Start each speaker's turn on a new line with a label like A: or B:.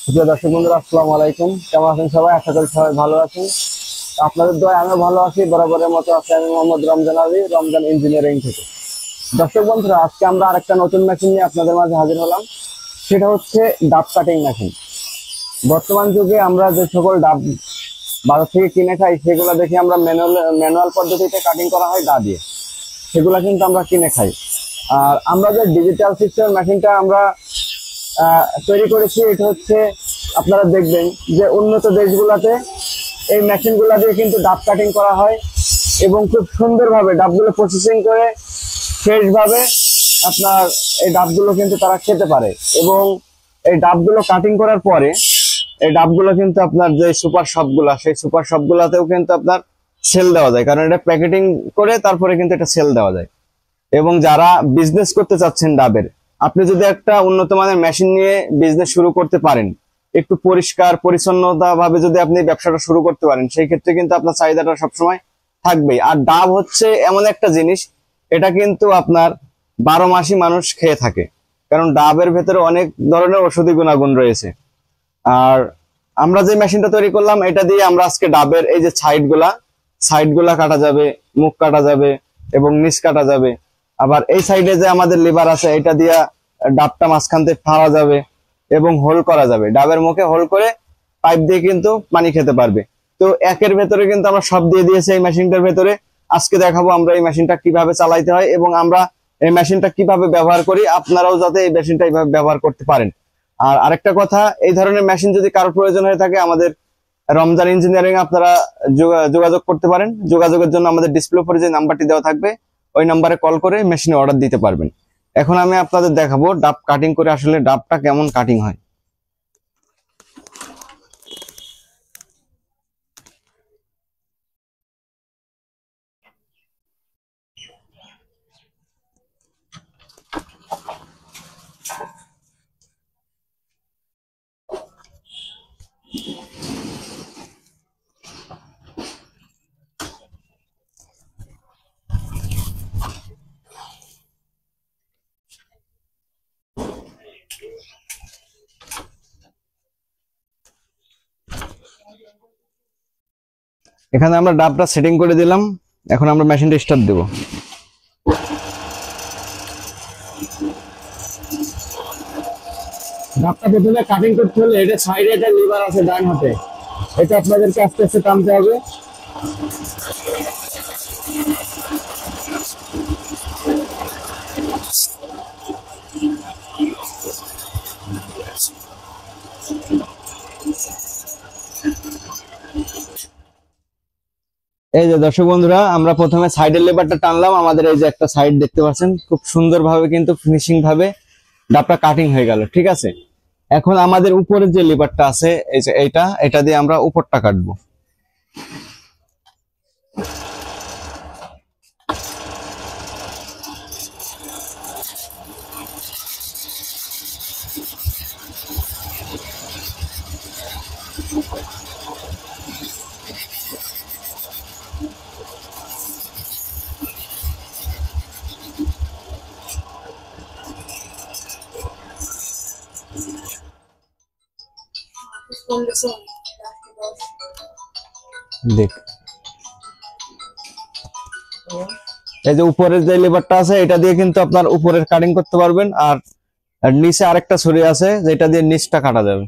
A: প্রিয় দর্শক বন্ধুরা, আসসালামু আলাইকুম। কেমন আছেন সবাই? আশা করি সবাই ভালো আছেন। আপনাদের দোয়ায় আমিও ভালো আছি। বরাবরের মতো আছি আমি মোহাম্মদ রমজান আলী, রমজান ইঞ্জিনিয়ারিং থেকে। দর্শক বন্ধুরা, আজকে আমরা আরেকটা নতুন মেশিন নিয়ে আপনাদের মাঝে হাজির হলাম। সেটা হচ্ছে ডাব কাটিং মেশিন। বর্তমান যুগে আমরা যে সকল ডাব বাজার থেকে কিনে খাই, সেগুলো দেখি আমরা ম্যানুয়াল পদ্ধতিতে কাটিং করা হয় দা দিয়ে। সেগুলো কিন্তু আমরা কিনে খাই। আর আমরা যে ডিজিটাল সিস্টেম মেশিনটা আমরা তৈরি করেছি, এটা হচ্ছে আপনারা দেখবেন যে উন্নত দেশগুলোতে এই মেশিনগুলো দিয়ে কিন্তু ডাব কাটিং করা হয় এবং খুব সুন্দরভাবে ডাবগুলো প্রসেসিং করে ফ্রেশভাবে আপনার এই ডাবগুলো কিন্তু তারা খেতে পারে। এবং এই ডাবগুলো কাটিং করার পরে এই ডাবগুলো কিন্তু আপনার যে সুপার শপগুলা, সেই সুপার শপগুলাতেও কিন্তু আপনার সেল দেওয়া যায়, কারণ এটা প্যাকেটিং করে তারপরে কিন্তু এটা সেল দেওয়া যায়। এবং যারা বিজনেস করতে চাচ্ছেন ডাবের, আপনি যদি একটা উন্নত মানের মেশিন নিয়ে বিজনেস শুরু করতে পারেন, একটু পরিষ্কার পরিচ্ছন্নতা ভাবে যদি আপনি ব্যবসাটা শুরু করতে পারেন, সেই ক্ষেত্রে কিন্তু আপনার চাহিদাটা সবসময় থাকবেই। আর ডাব হচ্ছে এমন একটা জিনিস, এটা কিন্তু আপনার 12 মাসই মানুষ খেয়ে থাকে, কারণ ডাবের ভেতরে অনেক ধরনের ঔষধি গুণাগুণ রয়েছে। আর আমরা যে মেশিনটা তৈরি করলাম, এটা দিয়ে আমরা আজকে ডাবের এই যে সাইডগুলা কাটা যাবে, মুখ কাটা যাবে এবং নিচ কাটা যাবে। আবার এই সাইডে যে আমাদের লিভার আছে, এটা দিয়ে ডাবটা মাঝখান থেকে ফাড়া যাবে এবং হোল করা যাবে। ডাবের মুখে হোল করে পাইপ দিয়ে কিন্তু পানি খেতে পারবে। তো একের ভেতরে কিন্তু আমরা সব দিয়ে দিয়েছি এই মেশিনটার ভেতরে। আজকে দেখাবো আমরা এই মেশিনটা কিভাবে চালাইতে হয় এবং আমরা এই মেশিনটা কিভাবে ব্যবহার করি, আপনারাও যাতে এই মেশিনটা এইভাবে ব্যবহার করতে পারেন। আর আরেকটা কথা, এই ধরনের মেশিন যদি কারো প্রয়োজন হয়ে থাকে, আমাদের রমজান ইঞ্জিনিয়ারিং আপনারা যোগাযোগ করতে পারেন। যোগাযোগের জন্য আমাদের ডিসপ্লে উপরে যে নাম্বারটি দেওয়া থাকবে, ওই নাম্বারে কল করে মেশিনে অর্ডার দিতে পারবেন। এখন আমি আপনাদের দেখাবো ডাব কাটিং করে আসলে ডাবটা কেমন কাটিং হয়। এখানে আমরা ডাবটা সেটিং করে দিলাম। এখন আমরা মেশিনটা স্টার্ট দেব। ডাবটা প্রথমে কাটিং করতে হলে এটা সাইডে একটা লিভার আছে ডান হাতে, এটা আপনাদেরকে আস্তে আস্তে টানতে হবে। এই যে দর্শক বন্ধুরা, আমরা প্রথমে সাইডের লেবারটা টানলাম। আমাদের এই যে একটা সাইড দেখতে পাচ্ছেন, খুব সুন্দরভাবে কিন্তু ফিনিশিং ভাবে ডাবটা কাটিং হয়ে গেল। ঠিক আছে, এখন আমাদের উপরের যে লেবারটা আছে, এই যে এটা দিয়ে আমরা উপরটা কাটবো। দেখ, এই যে উপরের যে লেবারটা আছে, এটা দিয়ে কিন্তু আপনার উপরের কাটিং করতে পারবেন। আর নিচে আরেকটা ছুরি আছে, যেটা দিয়ে নিচটা কাটা যাবে।